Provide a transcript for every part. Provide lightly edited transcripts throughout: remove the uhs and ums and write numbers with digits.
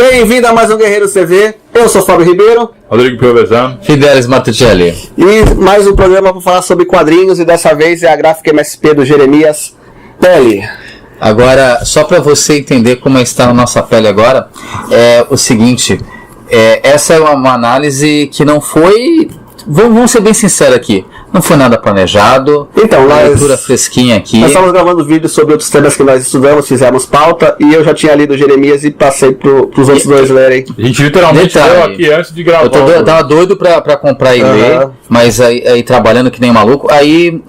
Bem-vindo a mais um Guerreiros TV. Eu sou Fábio Ribeiro, Rodrigo Piovesan, Fidelis Matuccelli. E mais um programa para falar sobre quadrinhos. E dessa vez é a gráfica MSP do Jeremias Pele. Agora, só para você entender como está na nossa pele agora, é o seguinte, essa é uma análise que não foi, vamos ser bem sinceros aqui, não foi nada planejado, então, leitura fresquinha aqui. Nós estamos gravando vídeo sobre outros temas que nós estudamos, fizemos pauta, e eu já tinha lido o Jeremias e passei para os outros dois lerem. A gente literalmente leu aqui antes de gravar. Eu tava doido para comprar e ler, mas aí trabalhando que nem maluco. Aí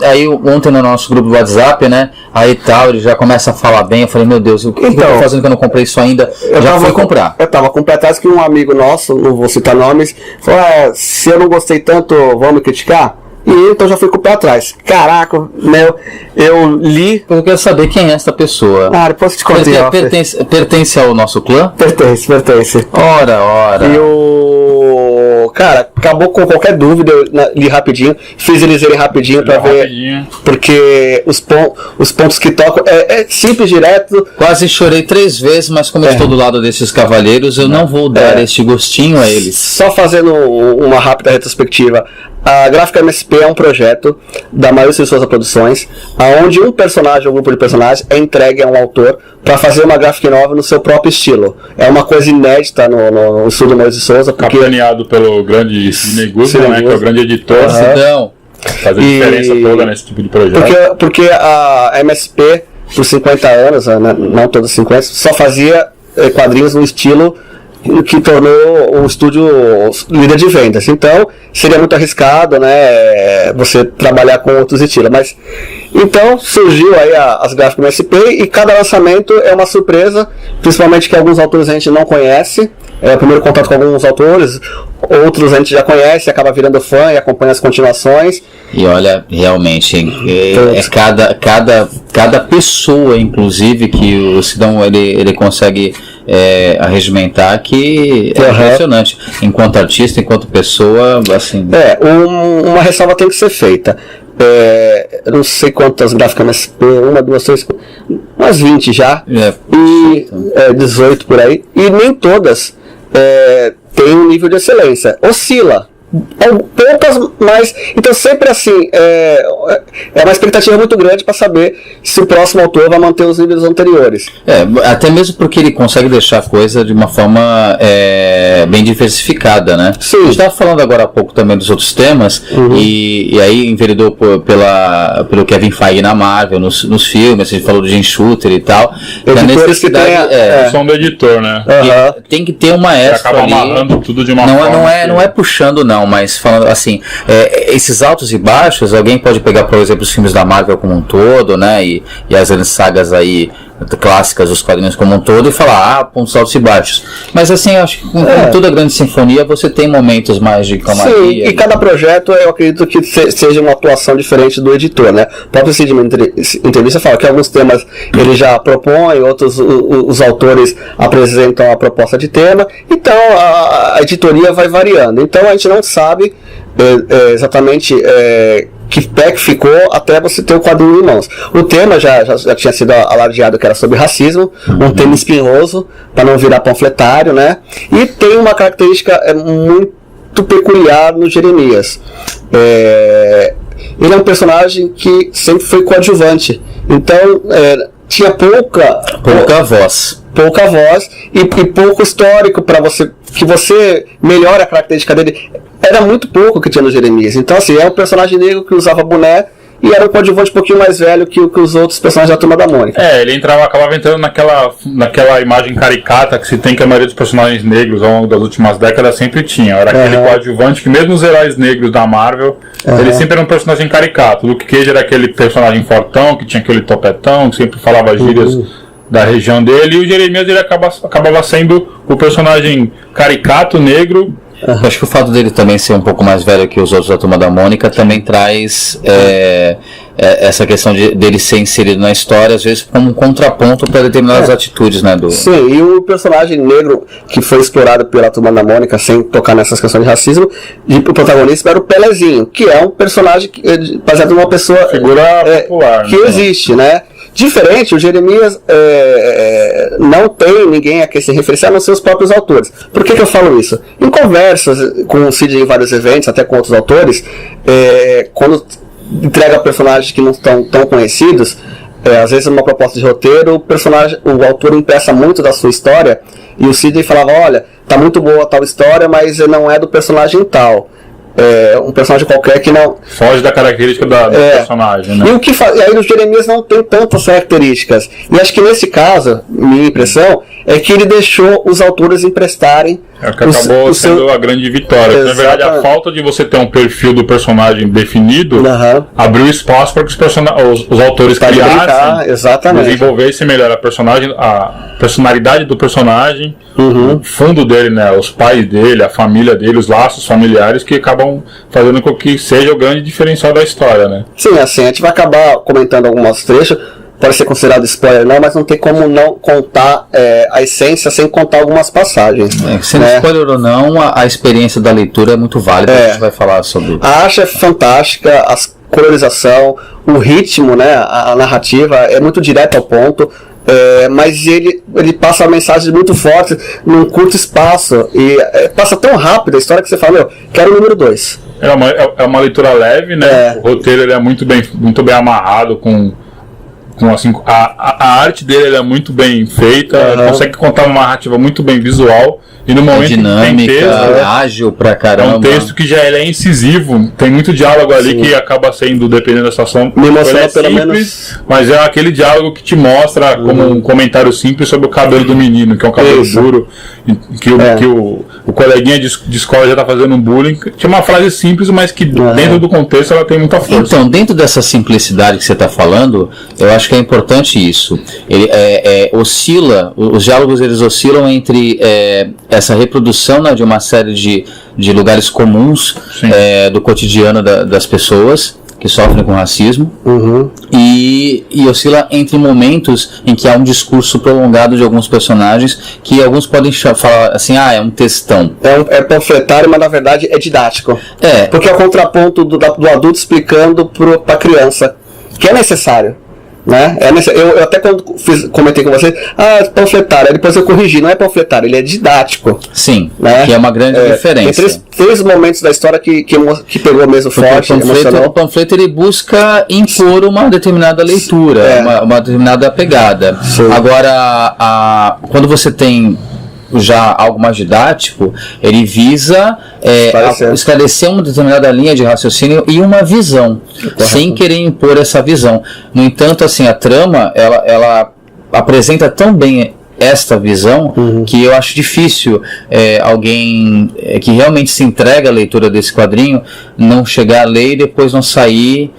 ontem no nosso grupo do WhatsApp, né, aí tal, ele já começa a falar bem, eu falei, meu Deus, o que eu tô fazendo que eu não comprei isso ainda? Já fui comprar. Eu tava com pé atrás que um amigo nosso, não vou citar nomes, falou, se eu não gostei tanto, vão me criticar? E então já fui com o pé atrás. Caraca, eu li. Eu quero saber quem é essa pessoa. Depois te contei. Pertence ao nosso clã? Pertence. Ora. E cara, acabou com qualquer dúvida, eu li rapidinho, fiz eles irem rapidinho pra ver. Porque os pontos que tocam é simples, direto. Quase chorei 3 vezes, mas como eu estou do lado desses cavalheiros, eu não vou dar este gostinho a eles. Só fazendo uma rápida retrospectiva. A Gráfica MSP é um projeto da Maurício de Souza Produções, onde um personagem ou um grupo de personagens é entregue a um autor para fazer uma gráfica nova no seu próprio estilo. É uma coisa inédita no estúdio Maurício de Souza. Capitaneado pelo grande Sidney Guzman, né, que é o grande editor. Faz a diferença toda nesse tipo de projeto. Porque a MSP, por 50 anos, não todos 50, só fazia quadrinhos no estilo que tornou o estúdio líder de vendas. Então seria muito arriscado, né, você trabalhar com outros estilos, mas então surgiu aí as gráficas MSP e cada lançamento é uma surpresa, principalmente que alguns autores a gente não conhece. É o primeiro contato com alguns autores, outros a gente já conhece, acaba virando fã e acompanha as continuações. E olha, realmente, cada pessoa, inclusive, que o Sidão ele consegue arregimentar, que é impressionante. Enquanto artista, enquanto pessoa, assim. Uma ressalva tem que ser feita. Eu não sei quantas gráficas MSP, 1, 2, 3, umas 20 já, e 18 por aí, e nem todas tem um nível de excelência, oscila. Poucas, mas então sempre assim é uma expectativa muito grande para saber se o próximo autor vai manter os níveis anteriores. Até mesmo porque ele consegue deixar a coisa de uma forma bem diversificada, né? Sim. A gente estava falando agora há pouco também dos outros temas, e aí enveredou pelo Kevin Feige na Marvel, nos filmes, a gente falou do Jim Shooter e tal. Da necessidade som do editor, né? Tem que ter uma extra acaba ali. amarrando tudo de uma forma. Não é puxando, não, mas falando assim, esses altos e baixos, alguém pode pegar, por exemplo, os filmes da Marvel como um todo, né, e as grandes sagas aí clássicas dos quadrinhos como um todo e falar, pontos altos e baixos. Mas assim, acho que com toda grande sinfonia você tem momentos mais de calmaria. Sim, e cada projeto eu acredito que seja uma atuação diferente do editor, né? O próprio Cid, em entrevista, fala que alguns temas ele já propõe, outros os autores apresentam a proposta de tema, então a editoria vai variando. Então a gente não sabe exatamente que pé que ficou até você ter o quadrinho em mãos. O tema já tinha sido alardeado, que era sobre racismo, um tema espinhoso, para não virar panfletário, né? E tem uma característica muito peculiar no Jeremias. Ele é um personagem que sempre foi coadjuvante, então tinha pouca voz e pouco histórico para que você melhore a característica dele. Era muito pouco que tinha no Jeremias. Então, assim, é um personagem negro que usava boné e era um coadjuvante um pouquinho mais velho que os outros personagens da Turma da Mônica. Ele acabava entrando naquela imagem caricata que se tem, que a maioria dos personagens negros ao longo das últimas décadas sempre tinha. Era aquele coadjuvante que mesmo os heróis negros da Marvel, ele sempre era um personagem caricato. O Luke Cage era aquele personagem fortão, que tinha aquele topetão, que sempre falava gírias da região dele, e o Jeremias ele acabava sendo o personagem caricato, negro. Acho que o fato dele também ser um pouco mais velho que os outros da Turma da Mônica também traz essa questão dele ser inserido na história, às vezes como um contraponto para determinadas atitudes, né? Sim, e o personagem negro que foi explorado pela Turma da Mônica, sem tocar nessas questões de racismo, o protagonista era o Pelezinho, que é um personagem baseado numa pessoa figura popular, que existe, né? Diferente, o Jeremias não tem ninguém a quem se referenciar, a não ser os próprios autores. Por que eu falo isso? Em conversas com o Cid em vários eventos, até com outros autores, quando entrega personagens que não estão tão conhecidos, às vezes numa proposta de roteiro, o autor empresta muito da sua história, e o Sidney falava, olha, tá muito boa tal história, mas não é do personagem tal. Um personagem qualquer que não... Foge da característica do personagem, né? E aí no Jeremias não tem tantas características. E acho que nesse caso, minha impressão, é que ele deixou os autores emprestarem... que acabou sendo a grande vitória. Na verdade, a falta de você ter um perfil do personagem definido abriu espaço para que os autores criassem, desenvolvessem melhor a personalidade do personagem, o fundo dele, né, os pais dele, a família dele, os laços familiares que acabam fazendo com que seja o grande diferencial da história, né? Sim, assim, a gente vai acabar comentando alguns trechos, pode ser considerado spoiler não, mas não tem como não contar a essência sem contar algumas passagens. Sendo spoiler ou não, a experiência da leitura é muito válida, a gente vai falar sobre. A arte é fantástica, a colorização, o ritmo, né, a narrativa é muito direto ao ponto, mas ele passa mensagens muito fortes num curto espaço, e passa tão rápido a história que você fala, quero o número 2. É uma leitura leve, né? O roteiro ele é muito bem amarrado, assim, a arte dele é muito bem feita, consegue contar uma narrativa muito bem visual, e no momento dinâmica, que tem texto, ágil pra caramba. É um texto que já é incisivo, tem muito diálogo ali que acaba sendo, dependendo da situação, me emociona pelo simples, menos. Mas é aquele diálogo que te mostra como um comentário simples sobre o cabelo do menino, que é um cabelo duro, que o coleguinha de escola já tá fazendo um bullying. Tinha uma frase simples, mas que dentro do contexto ela tem muita força. Então, dentro dessa simplicidade que você está falando, eu acho que é importante isso. Ele oscila, os diálogos eles oscilam entre essa reprodução, né, de uma série de lugares comuns do cotidiano das pessoas que sofrem com racismo, e oscila entre momentos em que há um discurso prolongado de alguns personagens que alguns podem falar assim, é um textão. É panfletário, mas na verdade é didático. Porque é o contraponto do adulto explicando para a criança, que é necessário. Né? Eu até quando comentei com você, panfletário, depois eu corrigi, não é panfletário, ele é didático. Sim, né? Que é uma grande diferença. Tem três momentos da história que pegou mesmo forte. O panfleto ele busca impor uma determinada leitura, uma determinada pegada. Sim. Agora, quando você tem já algo mais didático, ele visa esclarecer uma determinada linha de raciocínio e uma visão, sem querer impor essa visão. No entanto, assim, a trama ela apresenta tão bem esta visão que eu acho difícil alguém que realmente se entrega à leitura desse quadrinho não chegar a ler e depois não sair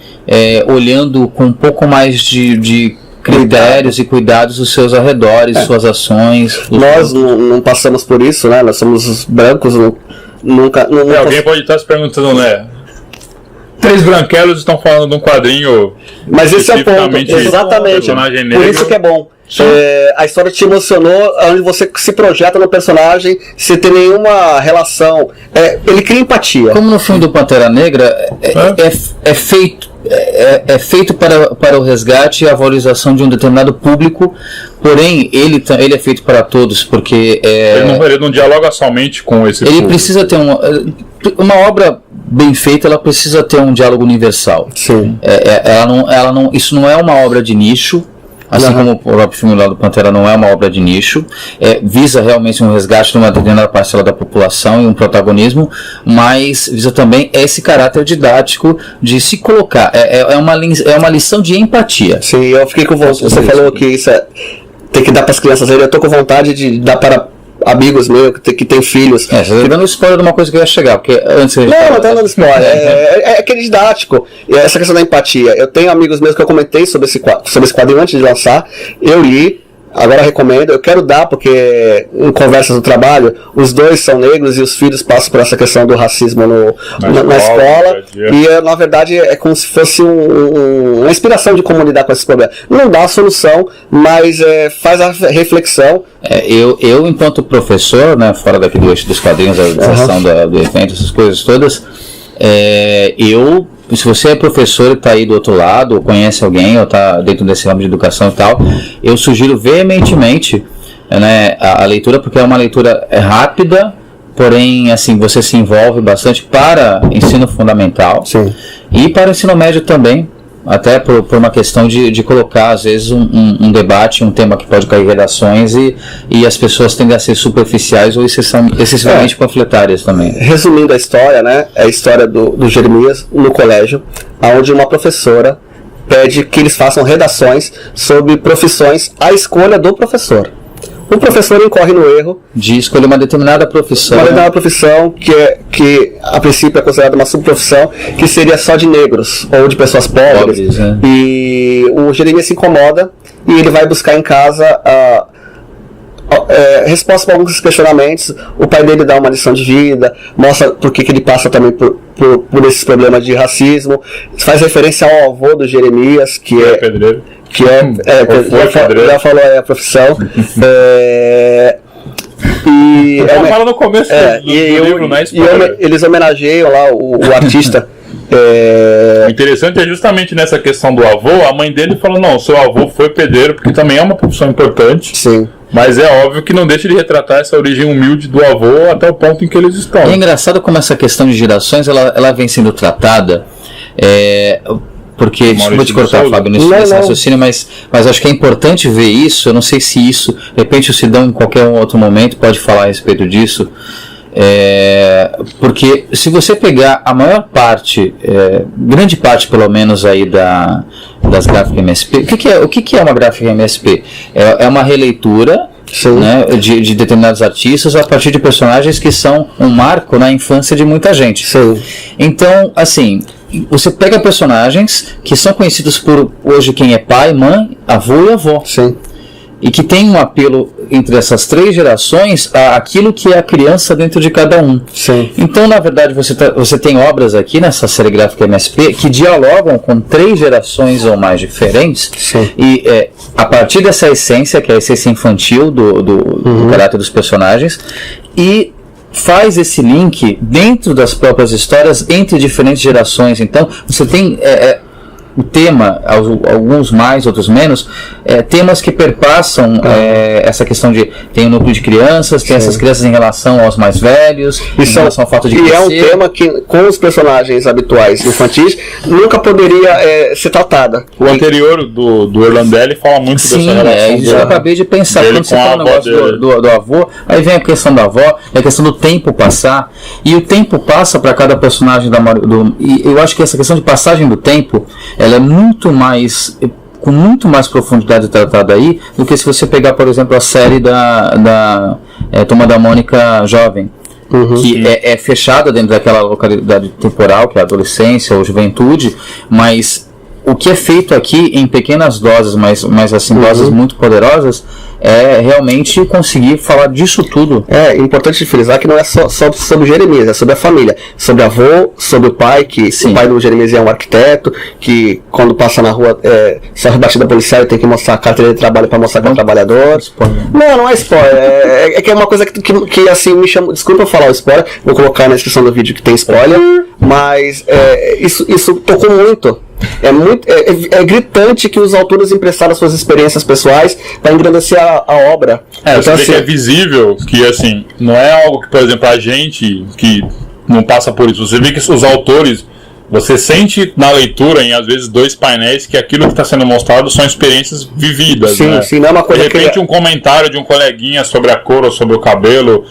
olhando com um pouco mais de critérios e cuidados dos seus arredores, suas ações. Nós não passamos por isso, né? Nós somos brancos, nunca. Alguém pode estar se perguntando, né? 3 branquelos estão falando de um quadrinho. Mas esse é o ponto, exatamente. Por isso que é bom. A história te emocionou, onde você se projeta no personagem sem ter nenhuma relação. Ele cria empatia. Como no filme do Pantera Negra, é feito para o resgate e a valorização de um determinado público, porém ele é feito para todos, porque ele não dialoga somente com esse público. Ele precisa ter uma obra bem feita, ela precisa ter um diálogo universal. Sim. Isso não é uma obra de nicho. Assim como o próprio filme lá do Pantera não é uma obra de nicho, visa realmente um resgate de uma determinada parcela da população e um protagonismo, mas visa também esse caráter didático de se colocar. É uma lição de empatia. Sim, eu fiquei com vontade. Você falou que isso tem que dar para as crianças. Eu estou com vontade de dar para amigos meus que tem filhos. Você está dando spoiler de uma coisa que eu ia chegar, porque antes não estou dando spoiler. É aquele didático. E essa questão da empatia. Eu tenho amigos meus que eu comentei sobre esse quadrinho antes de lançar. Eu li. Agora recomendo, eu quero dar, porque em conversas do trabalho, os dois são negros e os filhos passam por essa questão do racismo na escola, e na verdade é como se fosse uma inspiração de como lidar com esses problemas. Não dá a solução, mas faz a reflexão. Eu enquanto professor, né, fora daqui do eixo dos quadrinhos, a questão do evento, essas coisas todas, se você é professor e está aí do outro lado, ou conhece alguém, ou está dentro desse ramo de educação e tal, eu sugiro veementemente né, a leitura, porque é uma leitura rápida, porém, assim, você se envolve bastante para ensino fundamental. Sim. E para o ensino médio também, até por uma questão de colocar, às vezes, um debate, um tema que pode cair em redações e as pessoas tendem a ser superficiais ou excessivamente panfletárias também. Resumindo a história, né? É a história do Jeremias no colégio, onde uma professora pede que eles façam redações sobre profissões à escolha do professor. O professor incorre no erro de escolher uma determinada profissão. Uma determinada profissão que a princípio é considerada uma subprofissão, que seria só de negros ou de pessoas pobres. Né? E o Jeremias se incomoda e ele vai buscar em casa resposta para alguns questionamentos. O pai dele dá uma lição de vida, mostra por que ele passa também por esses problemas de racismo, faz referência ao avô do Jeremias, que é pedreiro. Já falou a profissão. Fala no começo do livro, né? Eles homenageiam lá o artista. O interessante é justamente nessa questão do avô, a mãe dele falou, não, seu avô foi pedreiro, porque também é uma profissão importante. Sim. Mas é óbvio que não deixa de retratar essa origem humilde do avô até o ponto em que eles estão. É engraçado como essa questão de gerações, ela vem sendo tratada... Porque, desculpa te cortar, Fábio, nesse raciocínio, mas acho que é importante ver isso. Eu não sei se isso, de repente o Sidão em qualquer outro momento pode falar a respeito disso, porque se você pegar a maior parte, grande parte pelo menos aí das gráficas MSP, o que é uma gráfica MSP? É uma releitura, né, de determinados artistas a partir de personagens que são um marco na infância de muita gente. Sim. Então, assim, você pega personagens que são conhecidos por hoje quem é pai, mãe, avô e avó. Sim. E que tem um apelo entre essas três gerações àquilo que é a criança dentro de cada um. Sim. Então, na verdade, você tem obras aqui nessa série gráfica MSP que dialogam com três gerações ou mais diferentes. Sim. E a partir dessa essência, que é a essência infantil do caráter dos personagens, e faz esse link dentro das próprias histórias entre diferentes gerações. Então, você tem o tema, alguns mais, outros menos, temas que perpassam essa questão de tem um núcleo de crianças, tem essas crianças em relação aos mais velhos, em relação ao fato de crescer. E é um tema que, com os personagens habituais infantis, nunca poderia ser tratada. O anterior do Orlandelli fala muito dessa relação. Isso eu acabei de pensar. Quando você fala o negócio do avô, aí vem a questão da avó, a questão do tempo passar, e o tempo passa para cada personagem e eu acho que essa questão de passagem do tempo, ela é com muito mais profundidade tratada aí do que se você pegar, por exemplo, a série da Turma da Mônica Jovem, que é fechada dentro daquela localidade temporal, que é a adolescência ou juventude, mas o que é feito aqui em pequenas doses, mas assim, doses muito poderosas, é realmente conseguir falar disso tudo. É importante frisar que não é só sobre Jeremias, é sobre a família, sobre avô, sobre o pai, que o pai do Jeremias é um arquiteto, que quando passa na rua sofre batida policial e tem que mostrar a carteira de trabalho para mostrar que é um trabalhador. Não é spoiler, é que é uma coisa que assim me chama, desculpa eu falar o spoiler, vou colocar na descrição do vídeo que tem spoiler, mas isso tocou muito. É gritante que os autores emprestaram suas experiências pessoais para engrandecer a obra. Então, você vê que é visível que, assim, não é algo que, por exemplo, a gente que não passa por isso. Você vê que os autores, você sente na leitura, em às vezes 2 painéis, que aquilo que está sendo mostrado são experiências vividas. Sim, né? Sim, não é uma coisa de repente, um comentário de um coleguinha sobre a cor ou sobre o cabelo,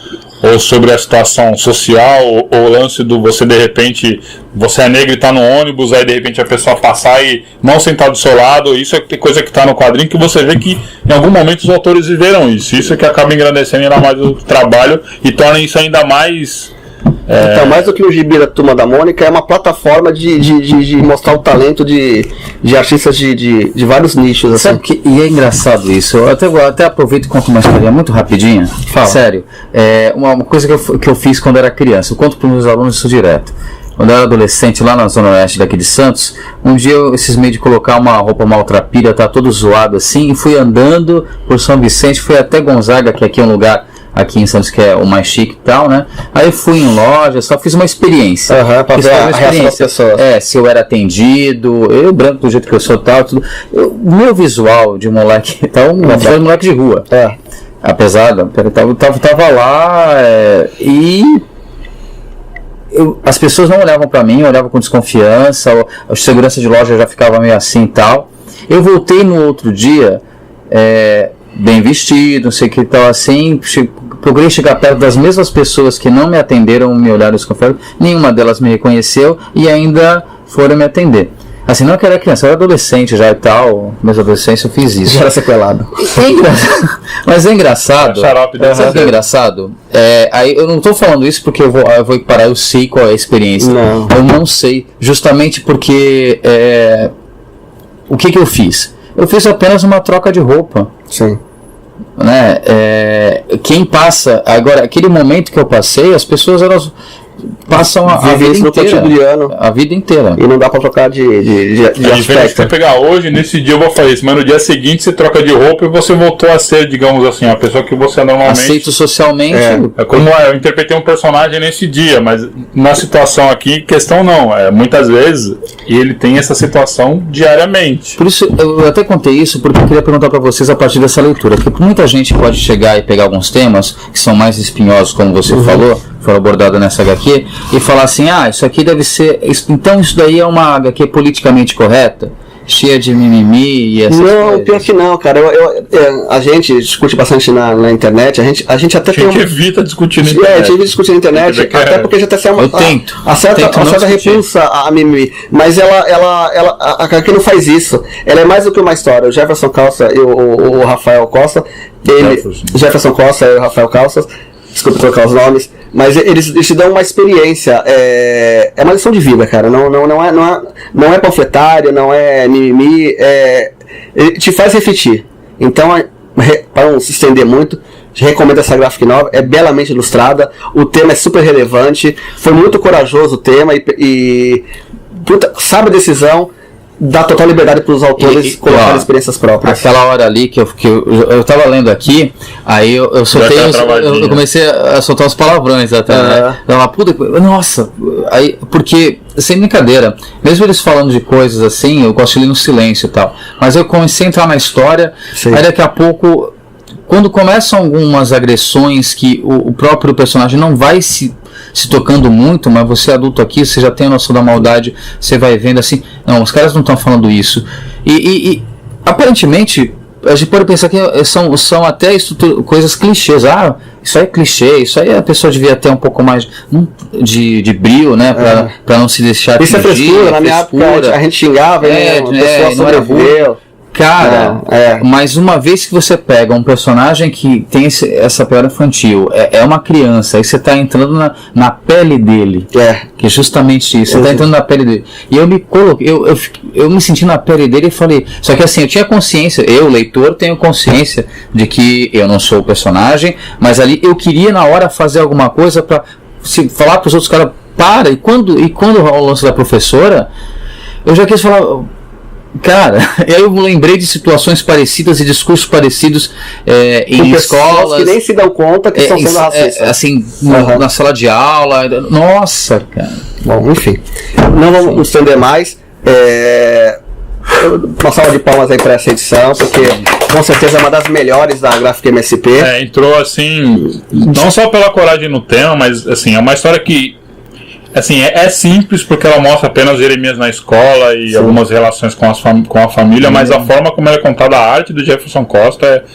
ou sobre a situação social, ou o lance do você de repente, você é negro e está no ônibus, aí de repente a pessoa passar e não sentar do seu lado. Isso é coisa que está no quadrinho, que você vê que em algum momento os autores viveram isso. Isso é que acaba engrandecendo ainda mais o trabalho e torna isso ainda mais... Então, mais do que o gibi da Turma da Mônica, é uma plataforma de mostrar o talento de artistas de vários nichos. Assim. Sabe e é engraçado isso. Eu até aproveito e conto uma história muito rapidinha. Fala. Sério. Uma coisa que eu fiz quando era criança. Eu conto para os meus alunos isso direto. Quando eu era adolescente, lá na zona oeste daqui de Santos, um dia eu cismei de colocar uma roupa maltrapilha, tá todo zoado assim, e fui andando por São Vicente, fui até Gonzaga, que aqui é um lugar... aqui em Santos que é o mais chique e tal, né? Aí eu fui em loja, só fiz uma experiência. Pra ver a reação das pessoas. Se eu era atendido, eu branco do jeito que eu sou tal, tudo. O meu visual de moleque, tal, um moleque de rua. apesar da... Tava lá e... as pessoas não olhavam para mim, olhavam com desconfiança, a segurança de loja já ficava meio assim e tal. Eu voltei no outro dia, bem vestido, não sei o que tal, assim, procurei chegar perto das mesmas pessoas que não me atenderam, me olharam desconfiado, nenhuma delas me reconheceu e ainda foram me atender. Assim, não que eu era criança, eu era adolescente já e tal, mas na adolescência eu fiz isso. Já era sequelado. Mas é engraçado. Sabe o que é engraçado? Aí eu não estou falando isso porque eu vou parar, eu sei qual é a experiência. Não. Eu não sei, justamente porque o que eu fiz? Eu fiz apenas uma troca de roupa. Sim. Né? Quem passa, agora, aquele momento que eu passei, as pessoas elas passam a vida inteira. A vida inteira. E não dá pra trocar de aspecto. Você pegar hoje, nesse dia eu vou fazer isso, mas no dia seguinte você troca de roupa e você voltou a ser, digamos assim, a pessoa que você normalmente... Aceito socialmente. É como eu interpretei um personagem nesse dia, mas na situação aqui, questão não. Muitas vezes ele tem essa situação diariamente. Por isso, eu até contei isso porque eu queria perguntar pra vocês a partir dessa leitura. Porque muita gente pode chegar e pegar alguns temas que são mais espinhosos, como você falou, foram abordados nessa HQ, e falar assim, isso aqui deve ser... Então isso daí é uma HQ politicamente correta? Cheia de mimimi e essas coisas? Não, pior que não, cara. A gente discute bastante na internet, a gente até tem... A gente evita discutir na internet. A gente evita discutir na internet, até porque já tem uma certa repulsa a mimimi. Mas a HQ não faz isso. Ela é mais do que uma história. O Jefferson Calça e o Rafael Costa, Jefferson Costa e o Rafael Calças, desculpa trocar os nomes, mas eles te dão uma experiência, é uma lição de vida, cara. Não é panfletário, não é mimimi, ele te faz refletir. Então, para não se estender muito, recomendo essa graphic novel, é belamente ilustrada, o tema é super relevante, foi muito corajoso o tema e sabe a decisão, dá total liberdade para os autores colocarem experiências próprias. Aquela hora ali que eu tava lendo aqui, aí eu soltei eu comecei a soltar os palavrões até, né? Nossa, aí, porque, sem brincadeira, mesmo eles falando de coisas assim, eu gosto de ler no silêncio e tal, mas eu comecei a entrar na história, aí daqui a pouco, quando começam algumas agressões que o próprio personagem não vai se tocando muito, mas você adulto aqui, você já tem a noção da maldade, você vai vendo assim, não, os caras não estão falando isso. E aparentemente, a gente pode pensar que são até coisas clichês. Isso aí é clichê, isso aí a pessoa devia ter um pouco mais de brilho, né, pra não se deixar isso atingir. Isso é frescura, na minha época a gente xingava, a pessoa sobreviveu. Cara, mas uma vez que você pega um personagem que tem essa pegada infantil, é uma criança, aí você está entrando na pele dele, que é justamente isso, você está entrando na pele dele, e eu me coloquei, eu me senti na pele dele e falei, só que assim, eu tinha consciência, eu, leitor, tenho consciência de que eu não sou o personagem, mas ali eu queria na hora fazer alguma coisa para falar para os outros caras, e quando o lance da professora, eu já quis falar... Cara, e aí eu lembrei de situações parecidas e discursos parecidos em escolas que nem se dão conta que estão sendo racistas. Assim, na sala de aula. Nossa, cara. Bom, enfim. Não vamos estender mais. Uma salva de palmas aí para essa edição, porque com certeza é uma das melhores da Graphic MSP. Entrou assim, não só pela coragem no tema, mas assim, é uma história que assim, é simples porque ela mostra apenas Jeremias na escola e algumas relações com a família, mas a forma como ela é contada, a arte do Jefferson Costa,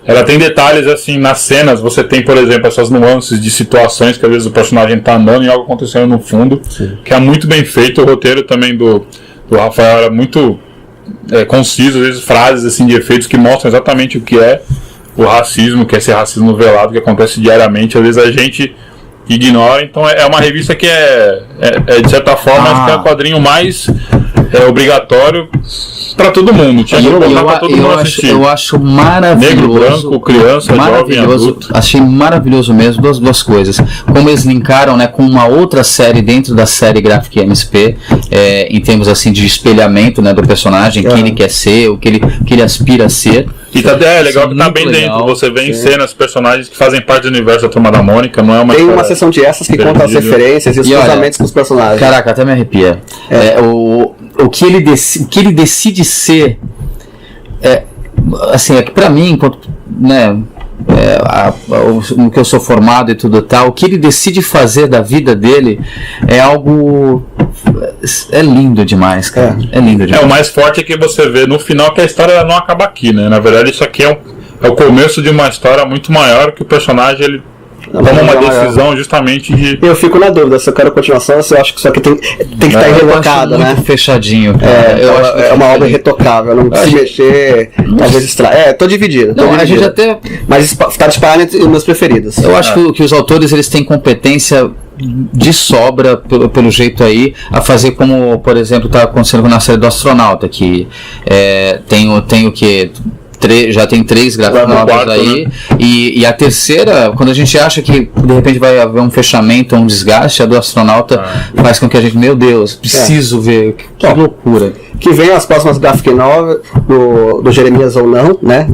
ela tem detalhes assim nas cenas. Você tem, por exemplo, essas nuances de situações que às vezes o personagem está andando e algo acontecendo no fundo, que é muito bem feito. O roteiro também do Rafael era muito conciso, às vezes frases assim, de efeitos que mostram exatamente o que é o racismo, que é esse racismo velado que acontece diariamente. Às vezes a gente ignora, então é uma revista que de certa forma acho que é o quadrinho mais obrigatório para todo mundo. Eu acho maravilhoso. Negro, branco, criança, jovem, adulto. Achei maravilhoso mesmo, duas coisas. Como eles linkaram, né, com uma outra série dentro da série Graphic MSP, em termos assim de espelhamento, né, do personagem, quem ele quer ser, o que ele aspira a ser. E é legal que tá bem legal. Dentro, você vê em cenas personagens que fazem parte do universo da Turma da Mônica, não é uma... Tem uma sessão de essas que conta as referências e os cruzamentos com os personagens. Caraca, até me arrepia. O que ele decide ser, assim, é que pra mim, enquanto, né, no que eu sou formado e tudo tal, o que ele decide fazer da vida dele é algo... É lindo demais, cara. É lindo demais. O mais forte é que você vê no final que a história não acaba aqui, né? Na verdade, isso aqui é o começo de uma história muito maior, que o personagem ele toma uma decisão justamente de... Eu fico na dúvida se eu quero continuação ou se eu acho que isso aqui tem que estar irretocado, né? Muito fechadinho. Cara. É uma obra irretocável, não se mexer, talvez estragar. Tô dividido. A gente até... Mas tá disparado entre os meus preferidos. Eu acho que os autores eles têm competência de sobra, pelo jeito aí, a fazer como, por exemplo, está acontecendo na série do Astronauta, que tem o que... já tem 3 graphic novels aí, né? e a terceira, quando a gente acha que de repente vai haver um fechamento, um desgaste, a do Astronauta faz com que a gente, meu Deus, preciso ver, que loucura. Que venham as próximas graphic novels do Jeremias ou não, né?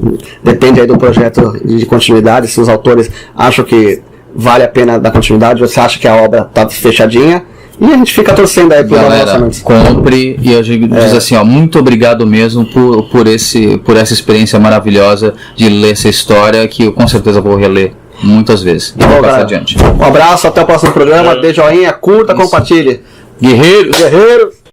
Depende aí do projeto de continuidade, se os autores acham que vale a pena dar continuidade, ou você acha que a obra tá fechadinha. E a gente fica torcendo aí por lançamentos. Compre, e a gente diz assim, muito obrigado mesmo por essa experiência maravilhosa de ler essa história, que eu com certeza vou reler muitas vezes. E vou passar adiante. Um abraço, até o próximo programa. Dê joinha, curta, compartilhe. Guerreiros!